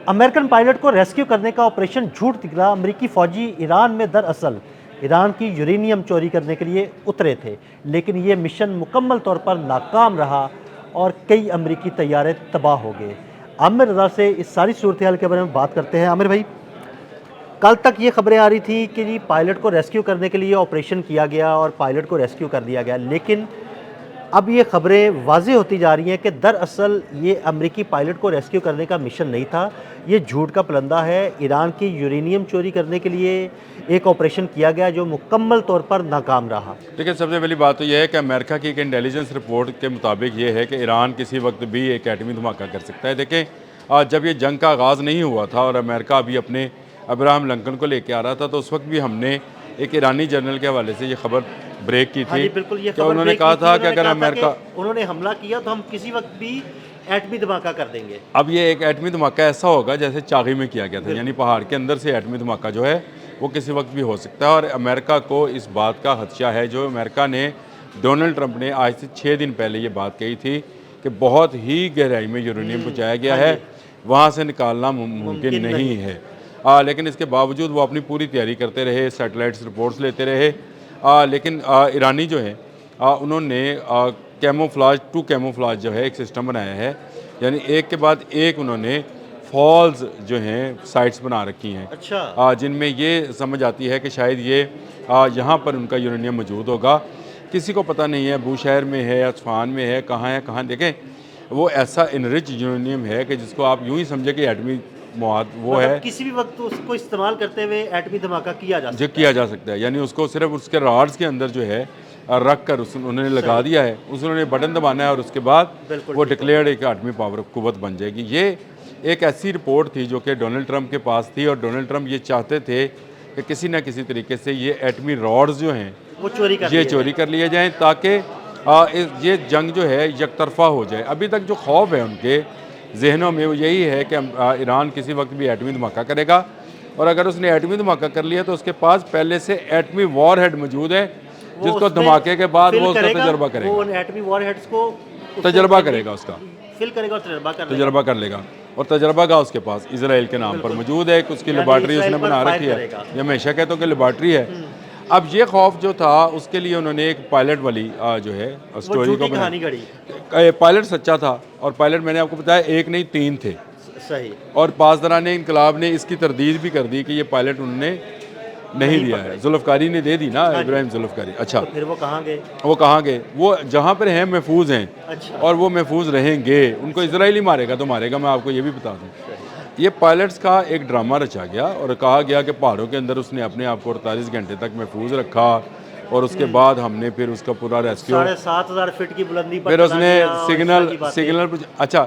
American pilot کو rescue کرنے کا آپریشن جھوٹ نکلا۔ امریکی فوجی ایران میں دراصل ایران کی یورینیم چوری کرنے کے لیے اترے تھے، لیکن یہ مشن مکمل طور پر ناکام رہا اور کئی امریکی طیارے تباہ ہو گئے۔ عامر رضا سے اس ساری صورتحال کے بارے میں بات کرتے ہیں۔ عامر بھائی، کل تک یہ خبریں آ رہی تھیں کہ جی پائلٹ کو ریسکیو کرنے کے لیے آپریشن کیا گیا اور پائلٹ کو ریسکیو کر دیا گیا، لیکن اب یہ خبریں واضح ہوتی جا رہی ہیں کہ دراصل یہ امریکی پائلٹ کو ریسکیو کرنے کا مشن نہیں تھا، یہ جھوٹ کا پلندہ ہے۔ ایران کی یورینیم چوری کرنے کے لیے ایک آپریشن کیا گیا جو مکمل طور پر ناکام رہا۔ دیکھیں، سب سے پہلی بات تو یہ ہے کہ امریکہ کی ایک انٹیلیجنس رپورٹ کے مطابق یہ ہے کہ ایران کسی وقت بھی ایک ایٹمی دھماکہ کر سکتا ہے۔ دیکھیں، جب یہ جنگ کا آغاز نہیں ہوا تھا اور امریکہ ابھی اپنے ابراہم لنکن کو لے کے آ رہا تھا، تو اس وقت بھی ہم نے ایک ایرانی جنرل کے حوالے سے یہ خبر بریک کی ہاں جی تھی بالکل، یہ کہ خبر انہوں نے بریک کہا کی تھا تھی، کہ اگر امریکہ انہوں نے حملہ کیا تو ہم کسی وقت بھی ایٹمی دھماکہ کر دیں گے۔ اب یہ ایک ایٹمی دھماکہ ایسا ہوگا جیسے چاغی میں کیا گیا تھا، یعنی پہاڑ کے اندر سے ایٹمی دھماکہ جو ہے وہ کسی وقت بھی ہو سکتا ہے۔ اور امریکہ کو اس بات کا خدشہ ہے، جو امریکہ نے ڈونلڈ ٹرمپ نے آج سے 6 دن پہلے یہ بات کہی تھی کہ بہت ہی گہرائی میں یورینیم پہنچایا گیا ہے، وہاں سے نکالنا ممکن نہیں ہے۔ لیکن اس کے باوجود وہ اپنی پوری تیاری کرتے رہے، سیٹلائٹس رپورٹس لیتے رہے، لیکن ایرانی جو ہیں انہوں نے کیموفلاج جو ہے ایک سسٹم بنایا ہے، یعنی ایک کے بعد ایک انہوں نے فالز جو ہیں سائٹس بنا رکھی ہیں، اچھا، جن میں یہ سمجھ آتی ہے کہ شاید یہ یہاں پر ان کا یورینیم موجود ہوگا۔ کسی کو پتہ نہیں ہے بوشہر میں ہے، اصفہان میں ہے، کہاں دیکھیں وہ ایسا انرچ یورینیم ہے کہ جس کو آپ یوں ہی سمجھے کہ ایٹمی مواد وہ ہے، کسی بھی وقت اس کو استعمال کرتے ہوئے ایٹمی دھماکہ کیا جا سکتا جو کیا جا سکتا ہے، یعنی اس کو صرف اس کے راڈز کے اندر جو ہے رکھ کر انہوں نے لگا دیا ہے، انہوں نے بٹن دبانا ہے اور اس کے بعد وہ ڈکلیئرڈ ایک ایٹمی پاور قوت بن جائے گی۔ یہ ایک ایسی رپورٹ تھی جو کہ ڈونلڈ ٹرمپ کے پاس تھی، اور ڈونلڈ ٹرمپ یہ چاہتے تھے کہ کسی نہ کسی طریقے سے یہ ایٹمی راڈز جو ہیں وہ چوری کر لیے جائیں، تاکہ یہ جنگ جو ہے یک طرفہ ہو جائے۔ ابھی تک جو خوف ہے ان کے ذہنوں میں وہ یہی ہے کہ ایران کسی وقت بھی ایٹمی دھماکہ کرے گا، اور اگر اس نے ایٹمی دھماکہ کر لیا تو اس کے پاس پہلے سے ایٹمی وار ہیڈ موجود ہے، جس کو دھماکے کے بعد وہ اس کا تجربہ کرے گا، وہ ایٹمی وار ہیڈز کو تجربہ کرے گا، اس کا فل کرے گا اور تجربہ کر لے گا، اور تجربہ کا اس کے پاس اسرائیل کے نام پر موجود ہے، اس کی لیبارٹری اس نے بنا رکھی ہے، یہ ہمیشہ کہتا ہوں کہ لیبارٹری ہے۔ اب یہ خوف جو تھا اس کے لیے انہوں نے ایک پائلٹ والی جو ہے اسٹوری کو بنایا۔ پائلٹ سچا تھا، اور پائلٹ میں نے آپ کو بتایا ایک نہیں 3 تھے، صحیح، اور پاسداران انقلاب نے اس کی تردید بھی کر دی کہ یہ پائلٹ انہوں نے نہیں دیا ہے، ذوالفقاری نے دے دی نا، ابراہیم ذوالفقاری۔ اچھا، پھر وہ کہاں گئے؟ وہ جہاں پر ہیں محفوظ ہیں، اور وہ محفوظ رہیں گے۔ ان کو اسرائیلی مارے گا تو مارے گا، میں آپ کو یہ بھی بتا دوں۔ یہ پائلٹس کا ایک ڈرامہ رچا گیا اور کہا گیا کہ پہاڑوں کے اندر اس نے اپنے آپ کو 48 گھنٹے تک محفوظ رکھا، اور اس کے بعد ہم نے پھر اس کا پورا ریسکیو، 7,500 فٹ کی بلندی پر پھر اس نے سگنل اچھا،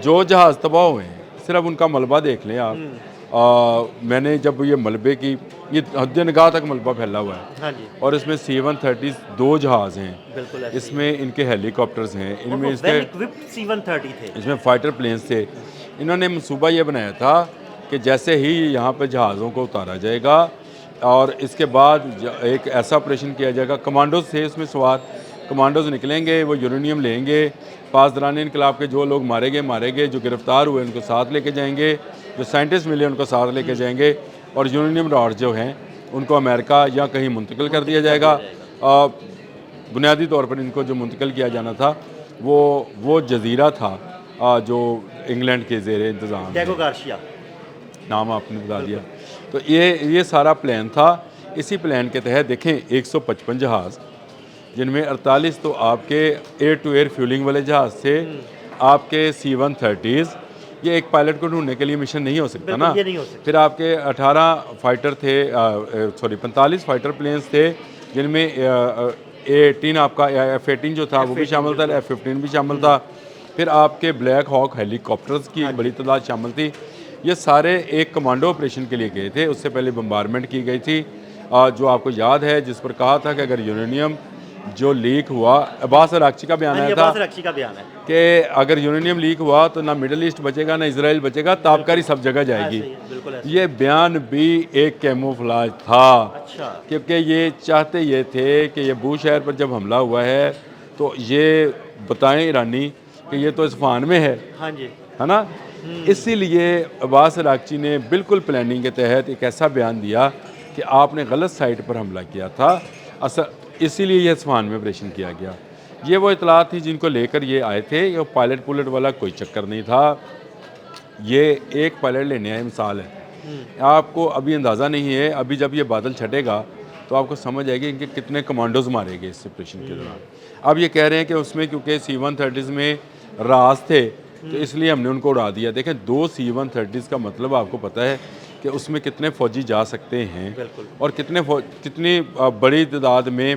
جو جہاز تباہ ہوئے ہیں صرف ان کا ملبہ دیکھ لیں آپ۔ میں نے جب یہ ملبے کی، یہ حد نگاہ تک ملبہ پھیلا ہوا ہے، اور اس میں C-130 2 جہاز ہیں، اس میں ان کے ہیلی کاپٹرز ہیں، ان میں اس میں فائٹر پلینز تھے۔ انہوں نے منصوبہ یہ بنایا تھا کہ جیسے ہی یہاں پہ جہازوں کو اتارا جائے گا اور اس کے بعد ایک ایسا آپریشن کیا جائے گا، کمانڈوز تھے اس میں سوار، کمانڈوز نکلیں گے، وہ یورینیم لیں گے، پاسداران انقلاب کے جو لوگ مارے گئے، جو گرفتار ہوئے ان کو ساتھ لے کے جائیں گے، جو سائنٹسٹ ملے ان کو ساتھ لے کے جائیں گے، اور یورینیم راڈ جو ہیں ان کو امریکہ یا کہیں منتقل کر دیا جائے گا۔ بنیادی طور پر ان کو جو منتقل کیا جانا تھا وہ جزیرہ تھا جو انگلینڈ کے زیر انتظام، ڈیگو گارشیا نام آپ نے بتا دیا۔ تو یہ سارا پلان تھا۔ اسی پلان کے تحت دیکھیں 155 جہاز، جن میں 48 تو آپ کے ایئر ٹو ایئر فیولنگ والے جہاز تھے، آپ کے C-130، یہ ایک پائلٹ کو ڈھونڈنے کے لیے مشن نہیں ہو سکتا نا، پھر آپ کے 18 فائٹر تھے، 45 فائٹر پلینز تھے، جن میں A-18 آپ کا F-18 جو تھا وہ بھی شامل تھا، F-15 بھی شامل تھا، پھر آپ کے بلیک ہاک ہیلی کاپٹرز کی ایک بڑی تعداد شامل تھی۔ یہ سارے ایک کمانڈو آپریشن کے لیے گئے تھے۔ اس سے پہلے بمبارمنٹ کی گئی تھی، جو آپ کو یاد ہے، جس پر کہا تھا کہ اگر یورینیم جو لیک ہوا، عباس عراقچی کا بیان آیا تھا کہ اگر یورینیم لیک ہوا تو نہ مڈل ایسٹ بچے گا نہ اسرائیل بچے گا، تابکاری سب جگہ جائے گی۔ یہ بیان بھی ایک کیموفلاج تھا، کیونکہ یہ چاہتے یہ تھے کہ یہ بو شہر پر جب حملہ ہوا ہے تو یہ بتائیں ایرانی کہ یہ تو اصفہان میں ہے نا، اسی لیے عباس عراقچی نے بالکل پلاننگ کے تحت ایک ایسا بیان دیا کہ آپ نے غلط سائٹ پر حملہ کیا تھا، اسی لیے یہ اصفہان میں آپریشن کیا گیا۔ یہ وہ اطلاعات تھی جن کو لے کر یہ آئے تھے، یہ پائلٹ پولٹ والا کوئی چکر نہیں تھا، یہ ایک پائلٹ لینے آئے مثال ہے۔ آپ کو ابھی اندازہ نہیں ہے، ابھی جب یہ بادل چھٹے گا تو آپ کو سمجھ آئے گی ان کے کتنے کمانڈوز مارے گئے اس آپریشن کے دوران۔ اب یہ کہہ رہے ہیں کہ اس میں کیونکہ C-130 میں راز تھے تو اس لیے ہم نے ان کو اڑا دیا۔ دیکھیں 2 C-130 کا مطلب آپ کو پتہ ہے کہ اس میں کتنے فوجی جا سکتے ہیں اور کتنی بڑی تعداد میں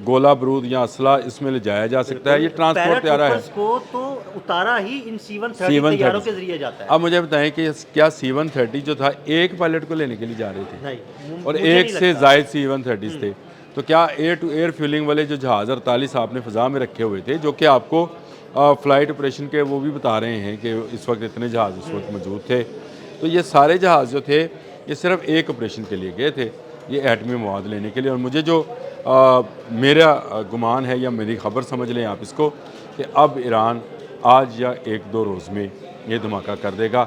گولہ بارود یا اسلحہ اس میں لے جایا جا سکتا ہے۔ یہ ٹرانسپورٹ طیارہ ہے۔ کو تو اتارا ہی ان C-130 طیاروں کے ذریعے جاتا ہے۔ اب مجھے بتائیں کہ کیا C-130 جو تھا ایک پائلٹ کو لینے کے لیے جا رہے تھے نہیں، اور ایک سے زائد C-130 تھے، تو کیا ایئر ٹو ایئر فیولنگ والے جو جہاز 48 آپ نے فضا میں رکھے ہوئے تھے، جو کہ آپ کو فلائٹ آپریشن کے وہ بھی بتا رہے ہیں کہ اس وقت اتنے جہاز اس وقت موجود تھے، تو یہ سارے جہاز جو تھے یہ صرف ایک آپریشن کے لیے گئے تھے، یہ ایٹمی مواد لینے کے لیے۔ اور مجھے جو میرا گمان ہے یا میری خبر سمجھ لیں آپ اس کو کہ اب ایران آج یا 1-2 روز میں یہ دھماکہ کر دے گا۔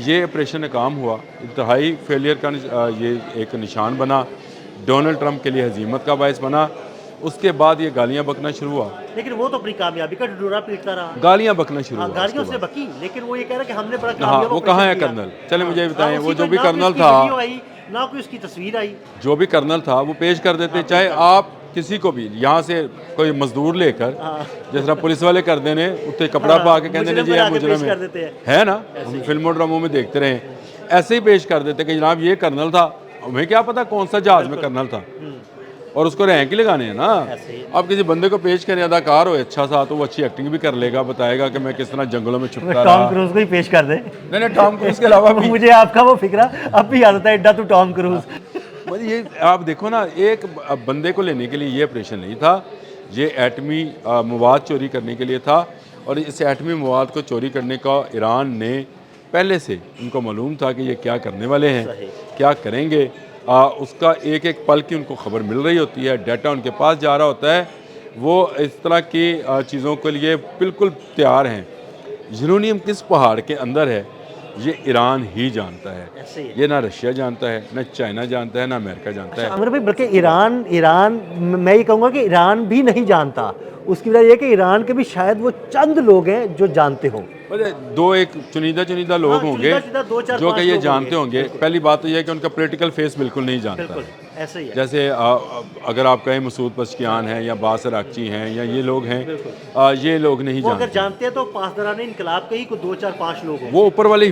یہ آپریشن ناکام ہوا، انتہائی فیلئر کا یہ ایک نشان بنا، ڈونلڈ ٹرمپ کے لیے ہزیمت کا باعث بنا۔ اس کے بعد یہ گالیاں بکنا شروع ہوا، لیکن وہ تو اپنی کامیابی کا ڈڈورا پیٹتا رہا، گالیاں بکنا شروع ہوا۔ گالیوں سے بکی، لیکن وہ یہ کہہ رہا کہ ہم نے بڑا ہاں، وہ کہاں ہے کرنل؟ چلیں مجھے بتائیں، وہ جو بھی کرنل تھا، نہ کوئی اس کی تصویر آئی، جو بھی کرنل تھا وہ پیش کر دیتے، چاہے آپ کسی کو بھی یہاں سے کوئی مزدور لے کر جس طرح پولیس والے کر دینے اتنے کپڑا پا کے کہتے ہیں جی یہ مجرم ہے نا، ہم فلموں ڈراموں میں دیکھتے رہے، ایسے ہی پیش کر دیتے کہ جناب یہ کرنل تھا، ہمیں کیا پتا کون سا جہاز میں کرنل تھا، اور اس کو رینک ہی لگانے ہیں نا۔ آپ کسی بندے کو پیش کریں اداکار ہو اچھا سا تو وہ اچھی ایکٹنگ بھی کر لے گا، بتائے گا کہ میں کس طرح جنگلوں میں چھپتا رہا۔ ٹام کروز کو ہی پیش کر دیں، نہیں ٹام کروز کے علاوہ بھی مجھے آپ کا وہ فکرہ اب بھی یاد آتا ہے، ایڈا تو ٹام کروز۔ یہ آپ دیکھو نا، ایک بندے کو لینے کے لیے یہ آپریشن نہیں تھا، یہ ایٹمی مواد چوری کرنے کے لیے تھا، اور اس ایٹمی مواد کو چوری کرنے کا ایران نے پہلے سے ان کو معلوم تھا کہ یہ کیا کرنے والے ہیں، کیا کریں گے، اس کا ایک ایک پل کی ان کو خبر مل رہی ہوتی ہے، ڈیٹا ان کے پاس جا رہا ہوتا ہے، وہ اس طرح کی چیزوں کے لیے بالکل تیار ہیں۔ یورینیم کس پہاڑ کے اندر ہے یہ ایران ہی جانتا ہے، یہ نہ رشیا جانتا ہے، نہ چائنا جانتا ہے، نہ امریکہ جانتا ہے۔ عامر بھائی بلکہ ایران میں یہ کہوں گا کہ ایران بھی نہیں جانتا، اس کی وجہ یہ کہ ایران کے بھی شاید وہ چند لوگ ہیں جو جانتے ہوں، دو ایک چنیدہ لوگ ہوں گے جو کہ یہ جانتے ہوں گے۔ پہلی بات تو یہ ہے کہ ان کا پولیٹیکل فیس بالکل نہیں جانتا ہے، ایسے ہی ہے، جیسے اگر آپ کہیں مسعود پزشکیان ہیں یا عباس عراقچی ہیں یا یہ لوگ ہیں، یہ لوگ نہیں وہ اگر جانتے۔ جانتے ہیں تو پاسداران انقلاب کے ہی کوئی 2-4-5 لوگ ہوں، وہ اوپر والی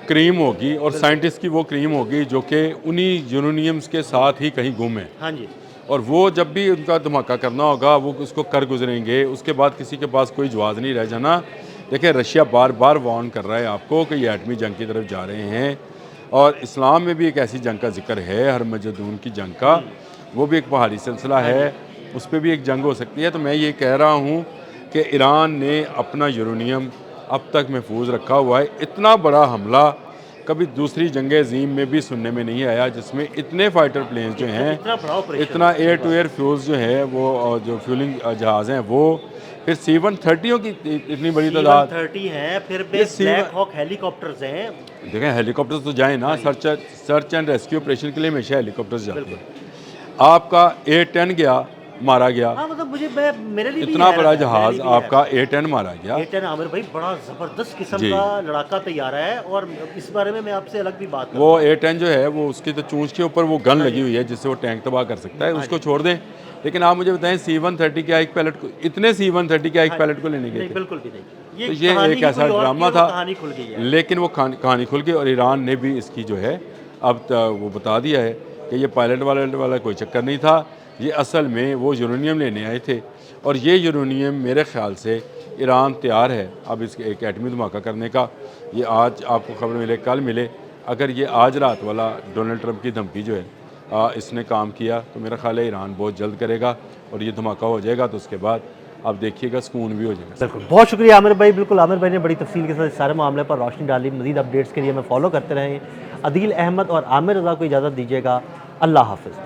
کریم ہوگی اور سائنٹسٹ کی وہ کریم ہوگی جو کہ انہی یورینیمز کے ساتھ ہی کہیں گم ہے، ہاں جی، اور وہ جب بھی ان کا دھماکہ کرنا ہوگا وہ اس کو کر گزریں گے، اس کے بعد کسی کے پاس کوئی جواز نہیں رہ جانا۔ دیکھیں رشیا بار بار وارن کر رہا ہے آپ کو کہ یہ ایٹمی جنگ کی طرف جا رہے ہیں، اور اسلام میں بھی ایک ایسی جنگ کا ذکر ہے، ہرمجدون کی جنگ کا، وہ بھی ایک پہاڑی سلسلہ ہے، اس پہ بھی ایک جنگ ہو سکتی ہے۔ تو میں یہ کہہ رہا ہوں کہ ایران نے اپنا یورینیم اب تک محفوظ رکھا ہوا ہے۔ اتنا بڑا حملہ کبھی دوسری جنگ عظیم میں بھی سننے میں نہیں آیا جس میں اتنے فائٹر پلینز جو ہیں، اتنا ایئر ٹو ایئر فیولز جو ہے، وہ جو فیولنگ جہاز ہیں، وہ پھر C-130 کی اتنی بڑی تعداد C-130 ہیں، پھر بلیک ہاک ہیلی کاپٹرز ہیں۔ دیکھیں ہیلی کاپٹرز تو جائیں نا، سرچ اینڈ ریسکیو آپریشن کے لیے ہمیشہ ہیلی کاپٹرز جاتے ہیں۔ آپ کا A-10 گیا، مارا گیا، میرے لیے اتنا بڑا جہاز آپ کا A-10 مارا گیا۔ A-10 عامر بھائی بڑا زبردست قسم کا لڑاکا طیارہ ہے، اور اس بارے میں آپ سے الگ بھی بات کروں۔ وہ A-10 جو ہے وہ اس کی تو چونچ کے اوپر وہ گن لگی ہوئی ہے جس سے وہ ٹینک تباہ کر سکتا ہے، اس کو چھوڑ دیں۔ لیکن آپ مجھے بتائیں C-130 کیا ایک پائلٹ کو، اتنے C-130 کیا ایک پائلٹ کو لینے گئے تھے؟ بالکل بھی نہیں، تو یہ ایک ایسا ڈرامہ تھا، کہانی کھل گئی ہے، لیکن وہ کہانی کھل گئی، اور ایران نے بھی اس کی جو ہے اب وہ بتا دیا ہے کہ یہ پائلٹ والا کوئی چکر نہیں تھا، یہ اصل میں وہ یورینیم لینے آئے تھے، اور یہ یورینیم میرے خیال سے ایران تیار ہے اب اس کے ایک ایٹمی دھماکہ کرنے کا۔ یہ آج آپ کو خبر ملے کل ملے، اگر یہ آج رات والا ڈونلڈ ٹرمپ کی دھمکی جو ہے اس نے کام کیا تو میرا خیال ہے ایران بہت جلد کرے گا، اور یہ دھماکہ ہو جائے گا تو اس کے بعد آپ دیکھیے گا سکون بھی ہو جائے گا۔ بالکل، بہت شکریہ عامر بھائی، بالکل عامر بھائی نے بڑی تفصیل کے ساتھ اس سارے معاملے پر روشنی ڈالی۔ مزید اپڈیٹس کے لیے ہمیں فالو کرتے رہیں۔ عدیل احمد اور عامر رضا کو اجازت دیجیے گا، اللہ حافظ۔